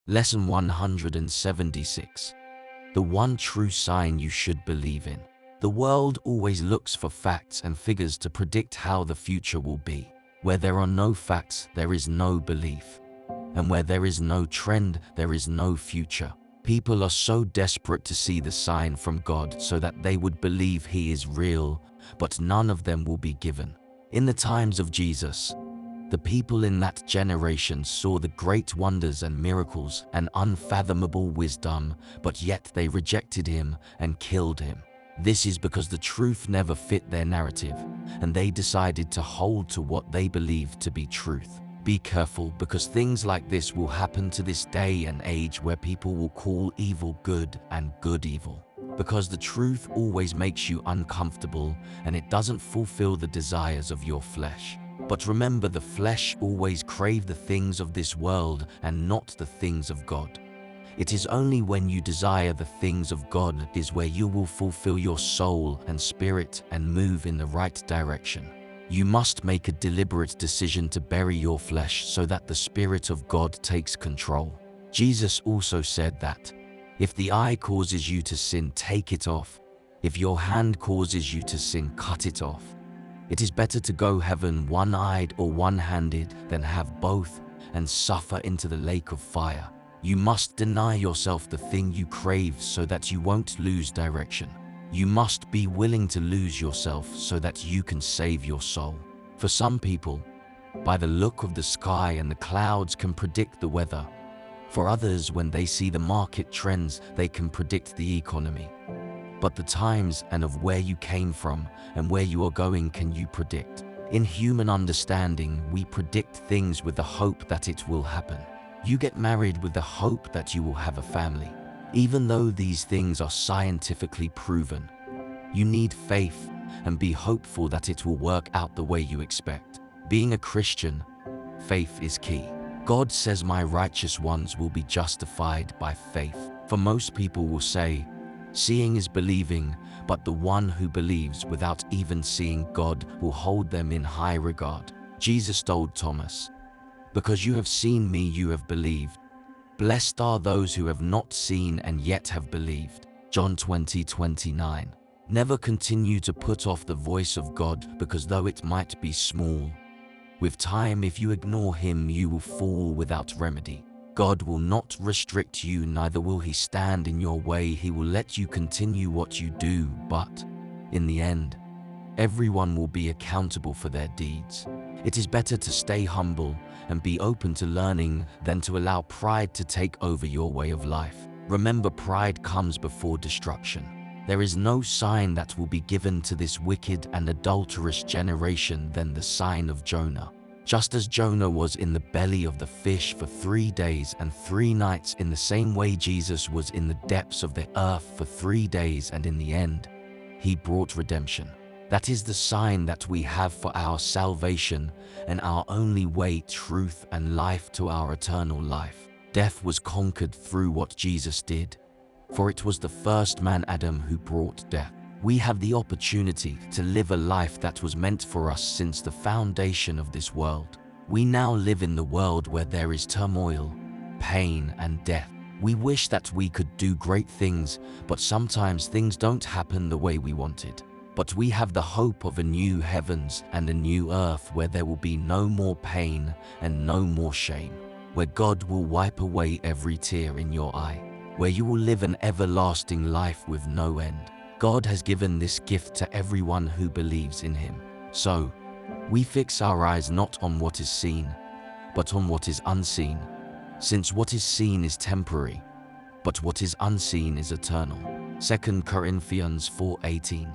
Lesson 176. The one true sign you should believe in. The world always looks for facts and figures to predict how the future will be. Where there are no facts, there is no belief. And where there is no trend, there is no future. People are so desperate to see the sign from God so that they would believe He is real, but none of them will be given. In the times of Jesus, the people in that generation saw the great wonders and miracles and unfathomable wisdom, but yet they rejected Him and killed Him. This is because the truth never fit their narrative, and they decided to hold to what they believed to be truth. Be careful, because things like this will happen to this day and age where people will call evil good and good evil. Because the truth always makes you uncomfortable and it doesn't fulfill the desires of your flesh. But remember, the flesh always crave the things of this world and not the things of God. It is only when you desire the things of God is where you will fulfill your soul and spirit and move in the right direction. You must make a deliberate decision to bury your flesh so that the Spirit of God takes control. Jesus also said that, if the eye causes you to sin, take it off. If your hand causes you to sin, cut it off. It is better to go heaven one-eyed or one-handed than have both and suffer into the lake of fire. You must deny yourself the thing you crave so that you won't lose direction. You must be willing to lose yourself so that you can save your soul. For some people, by the look of the sky and the clouds can predict the weather. For others, when they see the market trends, they can predict the economy. But the times and of where you came from and where you are going can you predict? In human understanding, we predict things with the hope that it will happen. You get married with the hope that you will have a family. Even though these things are scientifically proven, you need faith and be hopeful that it will work out the way you expect. Being a Christian, faith is key. God says, "My righteous ones will be justified by faith." For most people will say, seeing is believing, but the one who believes without even seeing God will hold them in high regard. Jesus told Thomas, "Because you have seen me, you have believed. Blessed are those who have not seen and yet have believed." John 20:29. Never continue to put off the voice of God, because though it might be small, with time, if you ignore Him, you will fall without remedy. God will not restrict you, neither will He stand in your way. He will let you continue what you do, but in the end, everyone will be accountable for their deeds. It is better to stay humble and be open to learning than to allow pride to take over your way of life. Remember, pride comes before destruction. There is no sign that will be given to this wicked and adulterous generation than the sign of Jonah. Just as Jonah was in the belly of the fish for 3 days and 3 nights, in the same way Jesus was in the depths of the earth for 3 days, and in the end, He brought redemption. That is the sign that we have for our salvation and our only way, truth, and life to our eternal life. Death was conquered through what Jesus did, for it was the first man, Adam, who brought death. We have the opportunity to live a life that was meant for us since the foundation of this world. We now live in the world where there is turmoil, pain, and death. We wish that we could do great things, but sometimes things don't happen the way we wanted. But we have the hope of a new heavens and a new earth where there will be no more pain and no more shame, where God will wipe away every tear in your eye, where you will live an everlasting life with no end. God has given this gift to everyone who believes in Him. So, we fix our eyes not on what is seen, but on what is unseen, since what is seen is temporary, but what is unseen is eternal. 2 Corinthians 4:18.